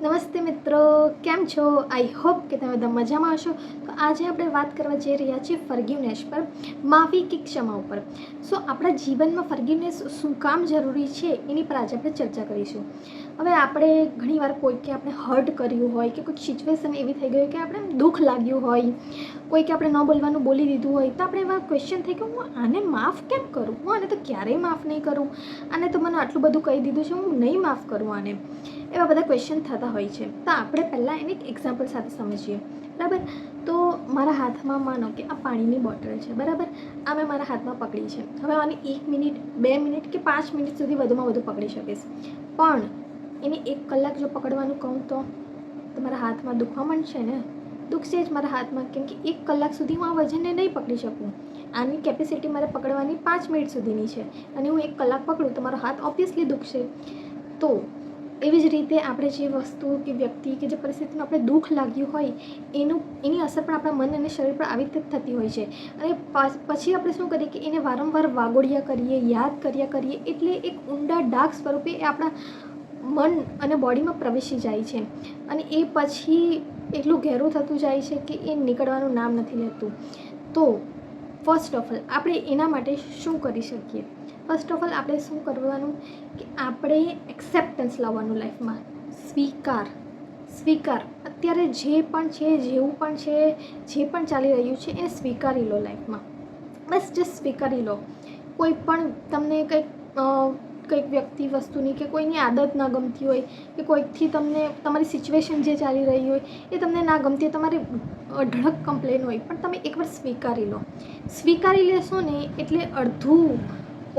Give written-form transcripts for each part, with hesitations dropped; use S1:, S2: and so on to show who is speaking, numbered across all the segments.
S1: નમસ્તે મિત્રો, કેમ છો? આઈ હોપ કે તમે બધા મજામાં હશો. તો આજે આપણે વાત કરવા જઈ રહ્યા છીએ ફર્ગ્યુનેસ પર, માફી કે ક્ષમા ઉપર. સો આપણા જીવનમાં ફર્ગ્યુનેસ શું કામ જરૂરી છે એની પર આજે આપણે ચર્ચા કરીશું. હવે આપણે ઘણીવાર કોઈકે આપણે હર્ટ કર્યું હોય કે કોઈક સિચ્યુએશન એવી થઈ ગઈ હોય કે આપણે દુઃખ લાગ્યું હોય, કોઈકે આપણે ન બોલવાનું બોલી દીધું હોય, તો આપણે એવા ક્વેશ્ચન થઈ કે હું આને માફ કેમ કરું, હું આને તો ક્યારેય માફ નહીં કરું, આને તો મને આટલું બધું કહી દીધું છે, હું નહીં માફ કરું આને. એવા બધા ક્વેશ્ચન થતા હોય છે. તો આપણે પહેલાં એને એક એક્ઝામ્પલ સાથે સમજીએ. બરાબર? તો મારા હાથમાં માનો કે આ પાણીની બોટલ છે. બરાબર? આ મેં મારા હાથમાં પકડી છે. હવે આને 1 મિનિટ, 2 મિનિટ કે 5 મિનિટ સુધી વધુમાં વધુ પકડી શકીશ. પણ એને 1 કલાક જો પકડવાનું કહું તો મારા હાથમાં દુખવા માંડશે ને, દુખશે જ મારા હાથમાં, કેમ કે 1 કલાક સુધી હું આ વજનને નહીં પકડી શકું. આની કેપેસિટી મારે પકડવાની 5 મિનિટ સુધીની છે અને હું 1 કલાક પકડું તો મારો હાથ ઓબ્વિયસલી દુખશે. તો એવી જ રીતે આપણે જે વસ્તુ કે વ્યક્તિ કે જે પરિસ્થિતિમાં આપણે દુઃખ લાગ્યું હોય એની અસર પણ આપણા મન અને શરીર પર આવી રીતે થતી હોય છે. અને પછી આપણે શું કરીએ કે એને વારંવાર વાગોળ્યા કરીએ, યાદ કર્યા કરીએ, એટલે એક ઊંડા ડાર્ક સ્વરૂપે એ આપણા મન અને બોડીમાં પ્રવેશી જાય છે અને એ પછી એટલું ઘેરું થતું જાય છે કે એ નીકળવાનું નામ નથી લેતું. તો ફર્સ્ટ ઓફ ઓલ આપણે એના માટે શું કરી શકીએ? ફર્સ્ટ ઓફ ઓલ આપણે શું કરવાનું કે આપણે એક્સેપ્ટન્સ લાવવાનું લાઈફમાં. સ્વીકાર અત્યારે જે પણ છે, જેવું પણ છે, જે પણ ચાલી રહ્યું છે એને સ્વીકારી લો લાઈફમાં. બસ જસ્ટ સ્વીકારી લો. કોઈ પણ તમને કંઈક વ્યક્તિ વસ્તુની કે કોઈની આદત ના ગમતી હોય કે કોઈકથી તમને તમારી સિચ્યુએશન જે ચાલી રહી હોય એ તમને ના ગમતી હોય, તમારી અઢળક કમ્પ્લેન હોય, પણ તમે એકવાર સ્વીકારી લો. સ્વીકારી લેશો ને એટલે અડધું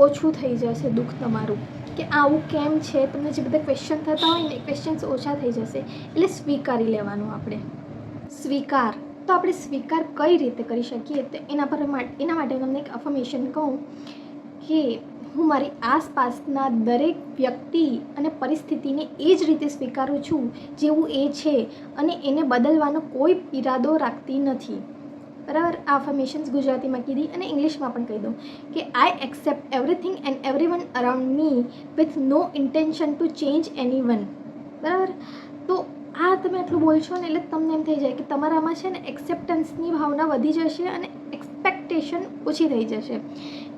S1: ઓછું થઈ જશે દુઃખ તમારું, કે આવું કેમ છે, તમને જે બધા ક્વેશ્ચન થતા હોય ને એ ક્વેશ્ચન્સ ઓછા થઈ જશે. એટલે સ્વીકારી લેવાનું આપણે. સ્વીકાર તો આપણે સ્વીકાર કઈ રીતે કરી શકીએ? તો એના માટે તમને એક અફર્મેશન કહું કે હું મારી આસપાસના દરેક વ્યક્તિ અને પરિસ્થિતિને એ જ રીતે સ્વીકારું છું જેવું એ છે અને એને બદલવાનો કોઈ ઈરાદો રાખતી નથી. બરાબર? આ અફર્મેશન્સ ગુજરાતીમાં કીધી અને ઇંગ્લિશમાં પણ કહી દઉં કે I accept everything and everyone around me with no intention to change anyone. બરાબર? તો આ તમે આટલું બોલશો ને એટલે તમને એમ થઈ જાય કે તમારામાં છે ને એક્સેપ્ટન્સની ભાવના વધી જશે અને એક્સપેક્ટેશન ઓછી થઈ જશે.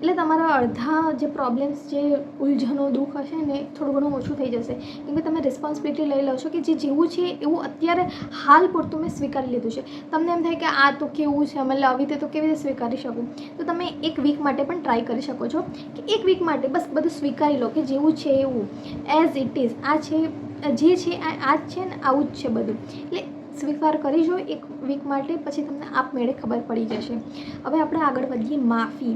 S1: એટલે તમારા અડધા જે પ્રોબ્લેમ્સ, જે ઉલઝનો, દુઃખ હશે ને થોડું ઘણું ઓછું થઈ જશે. કેમ કે તમે રિસ્પોન્સિબિલિટી લઈ લો છો કે જે જેવું છે એવું અત્યારે હાલ પૂરતું મેં સ્વીકારી લીધું છે. તમને એમ થાય કે આ તો કેવું છે, મતલબ આવી રીતે તો કેવી રીતે સ્વીકારી શકું? તો તમે 1 વીક માટે પણ ટ્રાય કરી શકો છો કે 1 વીક માટે બસ બધું સ્વીકારી લો કે જેવું છે એવું, એઝ ઇટ ઇઝ. આ છે, જે છે આ જ છે ને, આવું જ છે બધું. એટલે સ્વીકાર કરી જો 1 વીક માટે, પછી તમને આપમેળે ખબર પડી જશે. હવે આપણે આગળ વધીએ. માફી.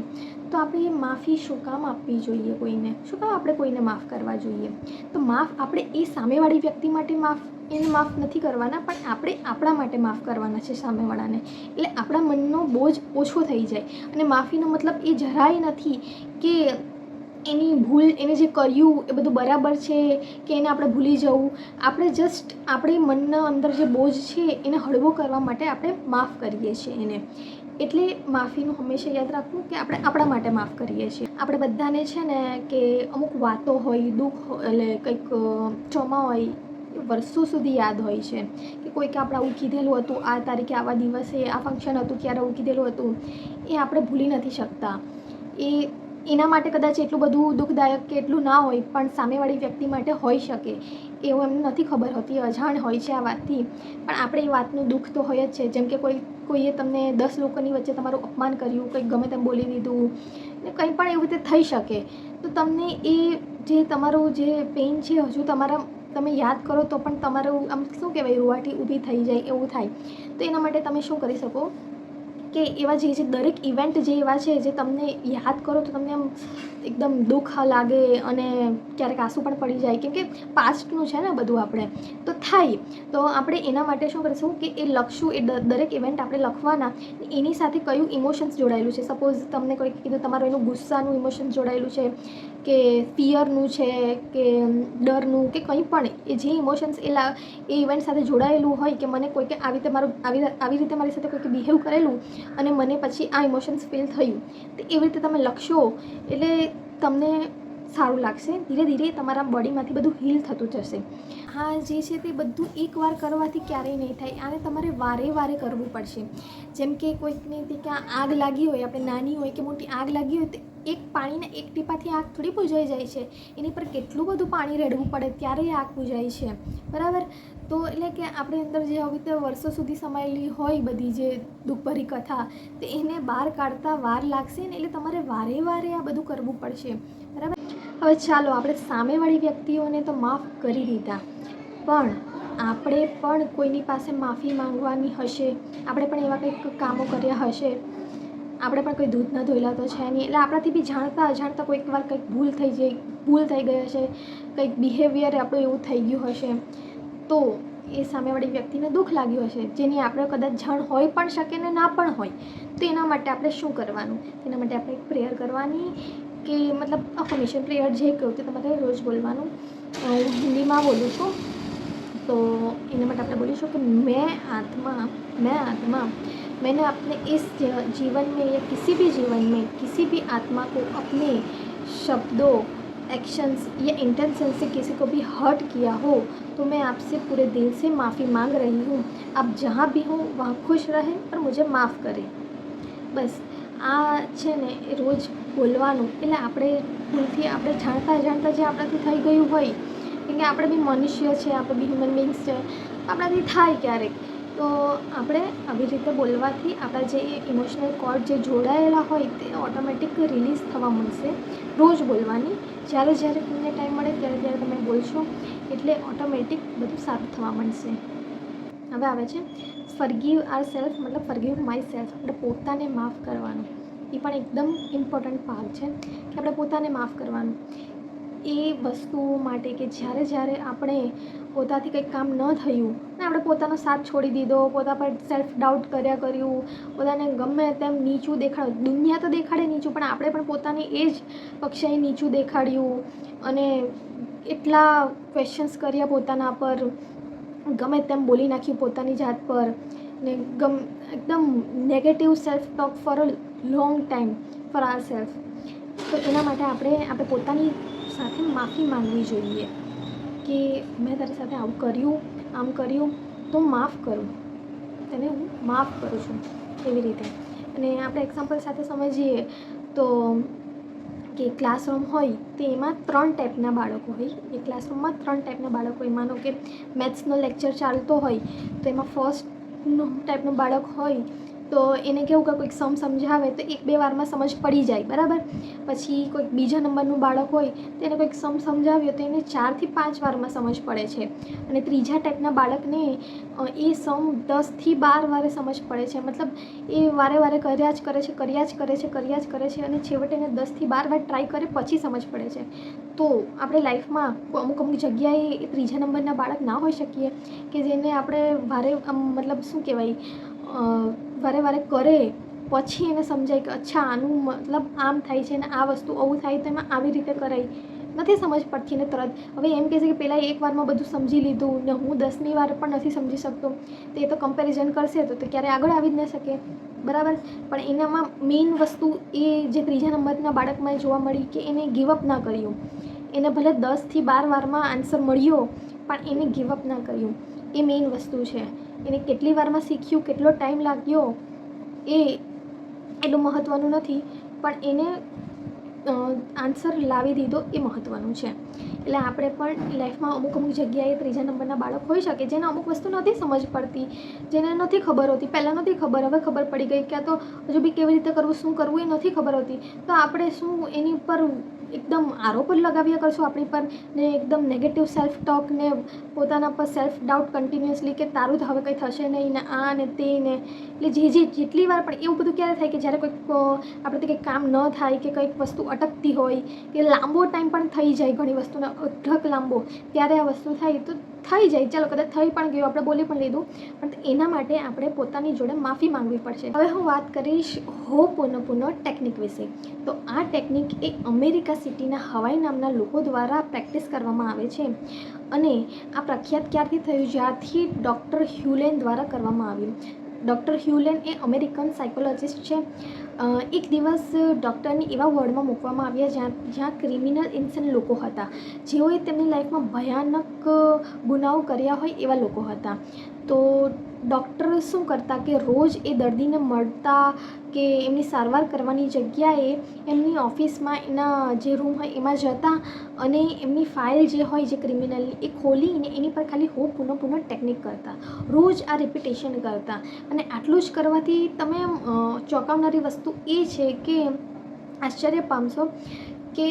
S1: તો આપણે માફી શું કામ આપવી જોઈએ કોઈને? શું કામ આપણે કોઈને માફ કરવા જોઈએ? તો માફ આપણે એ સામેવાળી વ્યક્તિ માટે એને માફ નથી કરવાના, પણ આપણે આપણા માટે માફ કરવાના છે સામેવાળાને. એટલે આપણા મનનો બોજ ઓછો થઈ જાય. અને માફીનો મતલબ એ જરાય નથી કે એની ભૂલ, એને જે કર્યું એ બધું બરાબર છે કે એને આપણે ભૂલી જવું. આપણે જસ્ટ આપણે મનના અંદર જે બોજ છે એને હળવો કરવા માટે આપણે માફ કરીએ છીએ એને. એટલે માફીનું હંમેશા યાદ રાખવું કે આપણે આપણા માટે માફ કરીએ છીએ. આપણે બધાને છે ને કે અમુક વાતો હોય, દુઃખ એટલે કંઈક ટ્રોમા હોય, વર્ષો સુધી યાદ હોય છે કે કોઈકે આપણે આવું કીધેલું હતું, આ તારીખે, આવા દિવસે, આ ફંક્શન હતું, ક્યારે આવું કીધેલું હતું, એ આપણે ભૂલી નથી શકતા. એના માટે કદાચ એટલું બધું દુઃખદાયક કે એટલું ના હોય, પણ સામેવાળી વ્યક્તિ માટે હોઈ શકે. એવું એમને નથી ખબર હોતી, અજાણ હોય છે આ વાતથી, પણ આપણે એ વાતનું દુઃખ તો હોય જ છે. જેમ કે કોઈએ તમને 10 લોકોની વચ્ચે તમારું અપમાન કર્યું, કંઈક ગમે તેમ બોલી દીધું ને કંઈ પણ એવું રીતે થઈ શકે. તો તમને એ જે તમારું જે પેઇન છે હજુ તમે યાદ કરો તો પણ તમારું આમ શું કહેવાય, રૂવાટી ઊભી થઈ જાય એવું થાય. તો એના માટે તમે શું કરી શકો કે એવા જે દરેક ઇવેન્ટ જે એવા છે જે તમને યાદ કરો તો તમને આમ એકદમ દુઃખ લાગે અને ક્યારેક આંસુ પણ પડી જાય, કેમ કે પાસ્ટનું છે ને બધું આપણે તો થાય. તો આપણે એના માટે શું કરીશું કે એ લખશું, એ દરેક ઇવેન્ટ આપણે લખવાના, એની સાથે કયું ઇમોશન્સ જોડાયેલું છે. સપોઝ તમને કોઈ કીધું તમારું એનું ગુસ્સાનું ઇમોશન્સ જોડાયેલું છે કે ફિયરનું છે કે ડરનું કે કંઈ પણ, એ જે ઇમોશન્સ એ ઇવેન્ટ સાથે જોડાયેલું હોય કે મને કોઈકે આવી રીતે મારી સાથે કોઈકે બિહેવ કરેલું અને મને પછી આ ઇમોશન્સ ફીલ થયું, તો એવી રીતે તમે લખશો એટલે તમને સારું લાગશે. ધીરે ધીરે તમારા બોડીમાંથી બધું હીલ થતું જશે. આ જે છે તે બધું એકવાર કરવાથી ક્યારેય નહીં થાય. આને તમારે વારે વારે કરવું પડશે. જેમ કે કોઈકને ત્યાં આગ લાગી હોય, આપણે નાની હોય કે મોટી આગ લાગી હોય, તો એક પાણીના એક ટીપાથી આગ થોડી બુઝાઈ જાય છે. એની પર કેટલું બધું પાણી રેડવું પડે ત્યારે આગ બુઝાય છે, બરાબર. તો એટલે કે આપણે અંદર જે આવી રીતે વર્ષો સુધી સમાયેલી હોય બધી જે દુઃખભરી કથા, તો એને બહાર કાઢતા વાર લાગશે ને. એટલે તમારે વારે વારે આ બધું કરવું પડશે, બરાબર. હવે ચાલો, આપણે સામેવાળી વ્યક્તિઓને તો માફ કરી દીધા, પણ આપણે પણ કોઈની પાસે માફી માંગવાની હશે. આપણે પણ એવા કંઈક કામો કર્યા હશે, આપણે પણ કોઈ દૂધ ન ધોયેલા તો છે નહીં. એટલે આપણાથી બી જાણતા અજાણતા કોઈક વાર કંઈક ભૂલ થઈ ગઈ હશે, કંઈક બિહેવિયર આપણું એવું થઈ ગયું હશે, તો એ સામેવાળી વ્યક્તિને દુઃખ લાગ્યું હશે, જેની આપણે કદાચ જાણ હોય પણ શકે ને ના પણ હોય. તો એના માટે આપણે શું કરવાનું? એના માટે આપણે એક પ્રેયર કરવાની, કે મતલબ અફર્મેશન પ્રેયર જે કહું તે તમારે રોજ બોલવાનું. હું હિન્દીમાં બોલું છું, तो एना માટે આપણે बोलीशुं कि मैं आत्मा मैंने अपने इस जीवन में या किसी भी जीवन में किसी भी आत्मा को अपने शब्दों, एक्शंस या इंटेंशन से किसी को भी हर्ट किया हो तो मैं आपसे पूरे दिल से माफ़ी मांग रही हूँ. आप जहाँ भी हो वहाँ खुश रहें और मुझे माफ़ करें. बस आ છે ને એ રોજ બોલવાનું. એટલે આપણે ભૂલથી આપણે જાણતા જાણતા જે આપણાથી થઈ ગયું હોય, કેમ કે આપણે બી મનુષ્ય છે, આપણે બી હ્યુમન બીંગ્સ છે, આપણાથી થાય ક્યારેક. તો આપણે આવી રીતે બોલવાથી આપણા જે ઇમોશનલ કોર્ડ જે જોડાયેલા હોય તે ઓટોમેટિક રિલીઝ થવા મળશે. રોજ બોલવાની, જ્યારે તમને ટાઈમ મળે ત્યારે તમે બોલશો એટલે ઓટોમેટિક બધું સારું થવા મળશે. હવે આવે છે ફરગીવ આર સેલ્ફ, મતલબ ફરગીવ માય સેલ્ફ. આપણે પોતાને માફ કરવાનું, એ પણ એકદમ ઇમ્પોર્ટન્ટ ભાગ છે કે આપણે પોતાને માફ કરવાનું. એ વસ્તુઓ માટે કે જ્યારે આપણે પોતાથી કંઈક કામ ન થયું ને આપણે પોતાનો સાથ છોડી દીધો, પોતા પર સેલ્ફ ડાઉટ કર્યું, પોતાને ગમે તેમ નીચું દેખાડ્યું. દુનિયા તો દેખાડે નીચું, પણ આપણે પણ પોતાને એ જ કક્ષાએ નીચું દેખાડ્યું અને એટલા ક્વેશ્ચન્સ કર્યા પોતાના પર, ગમે તેમ બોલી નાખ્યું પોતાની જાત પર ને એકદમ negative self talk for a long time for our self. તો એના માટે આપણે પોતાની સાથે માફી માંગવી જોઈએ કે મેં તારી સાથે આવું કર્યું, આમ કર્યું, તો માફ કરું, તને હું માફ કરું છું, એવી રીતે. અને આપણે એક્ઝામ્પલ સાથે સમજીએ તો કે ક્લાસરૂમ હોય તો એમાં 3 ટાઈપના બાળકો હોય. એ ક્લાસરૂમમાં 3 ટાઈપના બાળકો હોય. માનો કે મેથ્સનો લેક્ચર ચાલતો હોય તો એમાં ફર્સ્ટ ટાઈપનું બાળક હોય તો એને કેવું કે કોઈક સમજાવે તો 1-2 વારમાં સમજ પડી જાય, બરાબર. પછી કોઈક બીજા નંબરનું બાળક હોય તો એને કોઈક સમજાવ્યો તો એને 4 થી 5 વારમાં સમજ પડે છે. અને ત્રીજા ટાઈપના બાળકને એ 10 થી 12 વારે સમજ પડે છે. મતલબ એ વારે કર્યા જ કરે છે અને છેવટે એને 10 થી 12 વાર ટ્રાય કરે પછી સમજ પડે છે. તો આપણે લાઈફમાં અમુક જગ્યાએ એ ત્રીજા નંબરના બાળક ના હોઈ શકીએ કે જેને આપણે મતલબ શું કહેવાય, વારે કરે પછી એને સમજાય કે અચ્છા આનું મતલબ આમ થાય છે ને આ વસ્તુ આવું થાય તો એમાં આવી રીતે કરાય. નથી સમજ પડતી ને તરત હવે એમ કહે છે કે પહેલાં 1 વારમાં બધું સમજી લીધું ને હું 10મી વાર પણ નથી સમજી શકતો, તો એ તો કમ્પેરિઝન કરશે તો ક્યારે આગળ આવી જ ન શકે, બરાબર. પણ એનામાં મેઇન વસ્તુ એ જે ત્રીજા નંબરના બાળકમાં જોવા મળી કે એને ગિવઅપ ના કર્યું. એને ભલે 10 થી 12 વારમાં આન્સર મળ્યો પણ એને ગિવઅપ ના કર્યું. એ મેઇન વસ્તુ છે. એને કેટલી વારમાં શીખ્યું, કેટલો ટાઈમ લાગ્યો એ એટલું મહત્ત્વનું નથી, પણ એને આન્સર લાવી દીધો એ મહત્ત્વનું છે. એટલે આપણે પણ લાઈફમાં અમુક જગ્યાએ ત્રીજા નંબરના બાળક હોઈ શકે જેને અમુક વસ્તુ નથી સમજ પડતી, જેને નથી ખબર હોતી. પહેલાં નથી ખબર, હવે ખબર પડી ગઈ. ક્યાં તો હજુ બી કેવી રીતે કરવું, શું કરવું એ નથી ખબર હોતી. તો આપણે શું એની પર એકદમ આરોપ જ લગાવ્યા કરશું આપણી પર ને એકદમ નેગેટિવ સેલ્ફ ટોક ને પોતાના પર સેલ્ફ ડાઉટ કન્ટિન્યુઅસલી કે તારું તો હવે કંઈ થશે નહીં ને આ ને તે ને. એટલે જેટલી વાર પણ એવું બધું ક્યારે થાય કે જ્યારે કોઈક આપણેથી કંઈક કામ ન થાય કે કંઈક વસ્તુ અટકતી હોય કે લાંબો ટાઈમ પણ થઈ જાય ઘણી વસ્તુનો અઢળક લાંબો, ત્યારે આ વસ્તુ થાય તો થઈ જાય, ચાલો કદાચ થઈ પણ ગયું, આપણે બોલી પણ લીધું, પણ એના માટે આપણે પોતાની જોડે માફી માંગવી પડશે. હવે હું વાત કરીશ હો'પોનોપોનો ટેકનિક વિશે. તો આ ટેકનિક એ અમેરિકા સિટીના હવાઈ નામના લોકો દ્વારા પ્રેક્ટિસ કરવામાં આવે છે અને આ પ્રખ્યાત ક્યારથી થયું, જ્યારથી ડૉક્ટર હ્યુલેન દ્વારા કરવામાં આવ્યું. ડૉક્ટર હ્યુલેન એ અમેરિકન સાયકોલોજિસ્ટ છે એક દિવસ ડૉક્ટરને એવા વોર્ડમાં મૂકવામાં આવ્યા જ્યાં ક્રિમિનલ ઇન્સેન્ટ લોકો હતા, જેઓએ તેમની લાઈફમાં ભયાનક ગુનાઓ કર્યા હોય એવા લોકો હતા. તો ડૉક્ટર શું કરતા કે રોજ એ દર્દીને મળતા કે એમની સારવાર કરવાની જગ્યાએ એમની ઓફિસમાં એના જે રૂમ હોય એમાં જતા અને એમની ફાઇલ જે હોય જે ક્રિમિનલની એ ખોલીને એની પર ખાલી પુનઃ ટેકનિક કરતા, રોજ આ રિપીટેશન કરતા. અને આટલું જ કરવાથી તમે ચોંકાવનારી વસ્તુ એ છે કે આશ્ચર્ય પામશો કે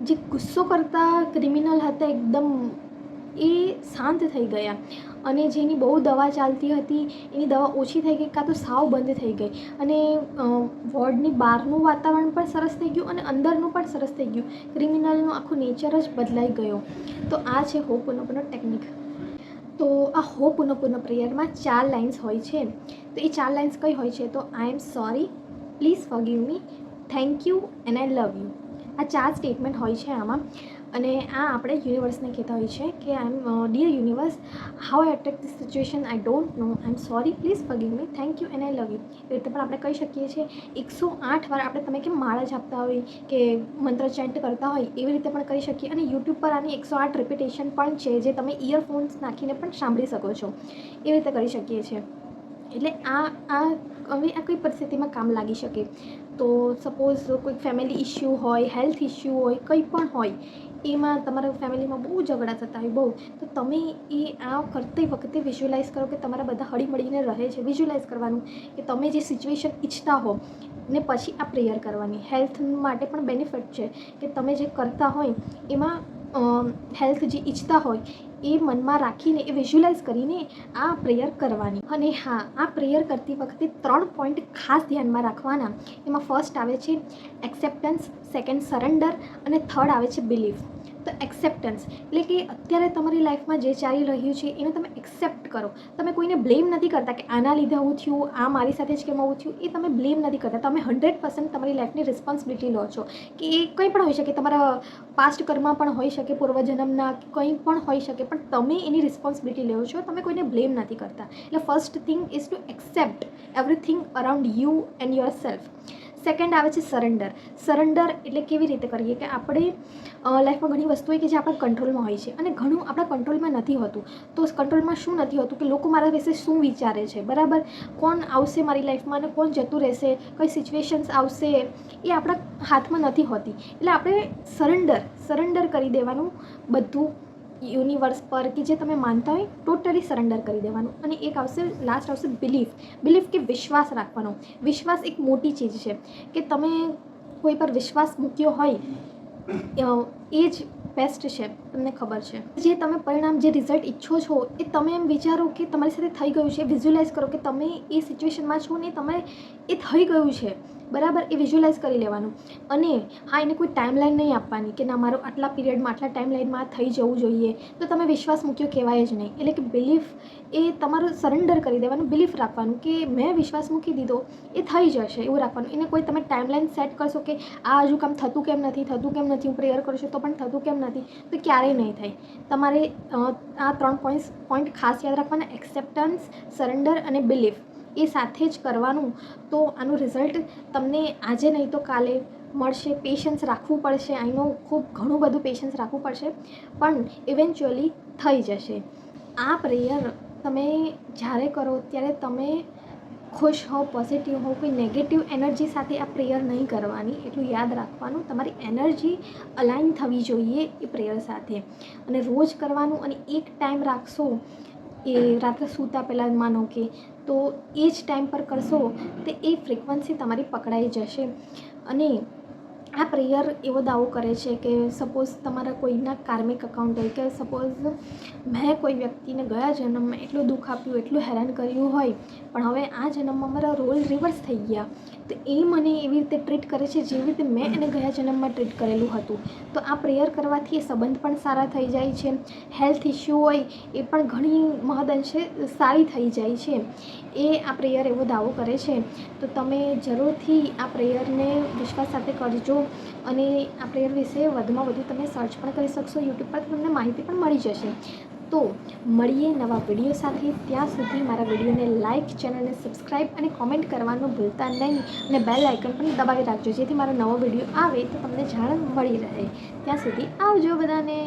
S1: જે ગુસ્સો કરતા ક્રિમિનલ હતા એકદમ એ શાંત થઈ ગયા, અને જેની બહુ દવા ચાલતી હતી એની દવા ઓછી થઈ ગઈ કાં તો સાવ બંધ થઈ ગઈ, અને વોર્ડની બહારનું વાતાવરણ પણ સરસ થઈ ગયું અને અંદરનું પણ સરસ થઈ ગયું. ક્રિમિનલનું આખું નેચર જ બદલાઈ ગયો. તો આ છે હોપોનોપોનો ટેકનિક. તો આ હોપોનોપોનો પ્રેયરમાં 4 લાઇન્સ હોય છે. તો એ 4 લાઇન્સ કઈ હોય છે? તો I am sorry, please forgive me, thank you and I love you. આ 4 સ્ટેટમેન્ટ હોય છે આમાં. અને આ આપણે યુનિવર્સને કહેતા હોય છે કે I am dear universe, how I attack this situation I don't know, I am sorry, please forgive me, thank you and I love you. એ રીતે પણ આપણે કહી શકીએ છીએ. 108 વાર આપણે તમે કેમ માળા જાપતા હોય કે મંત્ર ચેન્ટ કરતા હોય એવી રીતે પણ કરી શકીએ. અને યુટ્યુબ પર આની 108 રિપીટેશન પણ છે જે તમે ઇયરફોન્સ નાખીને પણ સાંભળી શકો છો. એવી રીતે કરી શકીએ છીએ. એટલે હવે આ કોઈ પરિસ્થિતિમાં કામ લાગી શકે. તો સપોઝ કોઈ ફેમિલી ઇશ્યુ હોય, હેલ્થ ઇશ્યુ હોય, કંઈ પણ હોય, એમાં તમારા ફેમિલીમાં બહુ ઝઘડા થતા હોય બહુ, તો તમે એ આ કરતી વખતે વિઝ્યુલાઇઝ કરો કે તમારા બધા હળીમળીને રહે છે. વિઝ્યુલાઇઝ કરવાનું કે તમે જે સિચ્યુએશન ઈચ્છતા હો ને પછી આ પ્રેયર કરવાની. હેલ્થ માટે પણ બેનિફિટ છે કે તમે જે કરતા હોય એમાં હેલ્થ જે ઈચ્છતા હોય એ મનમાં રાખીને એ વિઝ્યુલાઇઝ કરીને આ પ્રેયર કરવાની. અને હા, આ પ્રેયર કરતી વખતે 3 પોઈન્ટ ખાસ ધ્યાનમાં રાખવાના. એમાં ફર્સ્ટ આવે છે એક્સેપ્ટન્સ, સેકન્ડ સરેન્ડર અને થર્ડ આવે છે બિલીફ. તો એક્સેપ્ટન્સ એટલે કે અત્યારે તમારી લાઈફમાં જે ચાલી રહ્યું છે એને તમે એક્સેપ્ટ કરો. તમે કોઈને બ્લેમ નથી કરતા કે આના લીધે આવું થયું, આ મારી સાથે જ કેમ આવું થયું, એ તમે બ્લેમ નથી કરતા. તમે 100% તમારી લાઈફની રિસ્પોન્સિબિલિટી લો છો કે એ કંઈ પણ હોઈ શકે, તમારા પાસ્ટ કર્મમાં પણ હોઈ શકે, પૂર્વજન્મના કંઈ પણ હોઈ શકે, પણ તમે એની રિસ્પોન્સિબિલિટી લો છો. તમે કોઈને બ્લેમ નથી કરતા. એટલે first thing is two accept everything around you and your self. Second આવે છે સરેન્ડર. સરેન્ડર એટલે કેવી રીતે કરીએ કે આપણે લાઈફમાં ઘણી વસ્તુ હોય કે જે આપણા કંટ્રોલમાં હોય છે અને ઘણું આપણા કંટ્રોલમાં નથી હોતું. તો કંટ્રોલમાં શું નથી હોતું કે લોકો મારા વિશે શું વિચારે છે, બરાબર, કોણ આવશે મારી લાઈફમાં અને કોણ જતું રહેશે, કઈ સિચ્યુએશન્સ આવશે, એ આપણા હાથમાં નથી હોતી. એટલે આપણે સરેન્ડર કરી દેવાનું બધું યુનિવર્સ પર કે જે તમે માનતા હોય ટોટલી સરેન્ડર કરી દેવાનું. અને એક આવશે, લાસ્ટ આવશે બિલીફ. બિલીફ કે વિશ્વાસ રાખવાનો. વિશ્વાસ એક મોટી ચીજ છે કે તમે કોઈ પર વિશ્વાસ મૂક્યો હોય એ જ બેસ્ટ છે. તમને ખબર છે જે તમે પરિણામ, જે રિઝલ્ટ ઈચ્છો છો એ તમે એમ વિચારો કે તમારી સાથે થઈ ગયું છે. વિઝ્યુલાઇઝ કરો કે તમે એ સિચ્યુએશનમાં છો ને તમે એ થઈ ગયું છે, બરાબર, એ વિઝ્યુલાઇઝ કરી લેવાનું. અને હા, એને કોઈ ટાઈમલાઈન નહીં આપવાની કે ના મારો આટલા પીરિયડમાં આટલા ટાઈમલાઈનમાં થઈ જવું જોઈએ. તો તમે વિશ્વાસ મૂક્યો કહેવાય જ નહીં. એટલે કે બિલીફ એ તમારું સરેન્ડર કરી દેવાનું, બિલીફ રાખવાનું કે મેં વિશ્વાસ મૂકી દીધો, એ થઈ જશે એવું રાખવાનું. એને કોઈ તમે ટાઈમલાઈન સેટ કરશો કે આ હજુ કામ થતું કેમ નથી, હું પ્રેયર કરું છું તો પણ થતું કેમ નથી, તો ક્યારેય નહીં થાય. તમારે આ 3 પોઈન્ટ ખાસ યાદ રાખવાના, એક્સેપ્ટન્સ, સરેન્ડર અને બિલીફ. એ સાથે જ કરવાનું. તો આનું રિઝલ્ટ તમને આજે નહીં તો કાલે મળશે. પેશન્સ રાખવું પડશે. આઈનો ખૂબ ઘણું બધું પેશન્સ રાખવું પડશે, પણ ઇવેન્ચ્યુઅલી થઈ જશે. આ પ્રેયર તમે જ્યારે કરો ત્યારે તમે ખુશ હો, પોઝિટિવ હો, કોઈ નેગેટિવ એનર્જી સાથે આ પ્રેયર નહીં કરવાની. એટલું યાદ રાખવાનું. તમારી એનર્જી અલાઇન થવી જોઈએ એ પ્રેયર સાથે. અને રોજ કરવાનું. અને એક ટાઈમ રાખશો એ રાત્રે સૂતા પહેલાં માનો કે, તો એ જ ટાઈમ પર કરશો તો એ ફ્રિકવન્સી તમારી પકડાઈ જશે. અને આ પ્રેયર એવો દાવો કરે છે કે સપોઝ તમારા કોઈના કાર્મિક અકાઉન્ટ હોય કે સપોઝ મેં કોઈ વ્યક્તિને ગયા જન્મમાં એટલું દુઃખ આપ્યું, એટલું હેરાન કર્યું હોય, પણ હવે આ જન્મમાં મારા રોલ રિવર્સ થઈ ગયા, તો એ મને એવી રીતે ટ્રીટ કરે છે જેવી રીતે મેં એને ગયા જન્મમાં ટ્રીટ કરેલું હતું. તો આ પ્રેયર કરવાથી એ સંબંધ પણ સારા થઈ જાય છે. હેલ્થ ઇશ્યુ હોય એ પણ ઘણી મહદઅંશે સારી થઈ જાય છે. એ આ પ્રેયર એવો દાવો કરે છે. તો તમે જરૂરથી આ પ્રેયરને વિશ્વાસ સાથે કરજો. અને આ પ્રેયર વિશે વધુમાં વધુ તમે સર્ચ પણ કરી શકશો. યુટ્યુબ પર તમને માહિતી પણ મળી જશે. તો મળીએ નવા વિડીયો સાથે. ત્યાં સુધી મારા વિડીયોને લાઇક, ચેનલને સબસ્ક્રાઈબ અને કોમેન્ટ કરવાનું ભૂલતા નહીં. અને બેલ આઇકન પણ દબાવી રાખજો, જેથી મારો નવો વિડીયો આવે તો તમને જાણ મળી રહે. ત્યાં સુધી આવજો બધાને.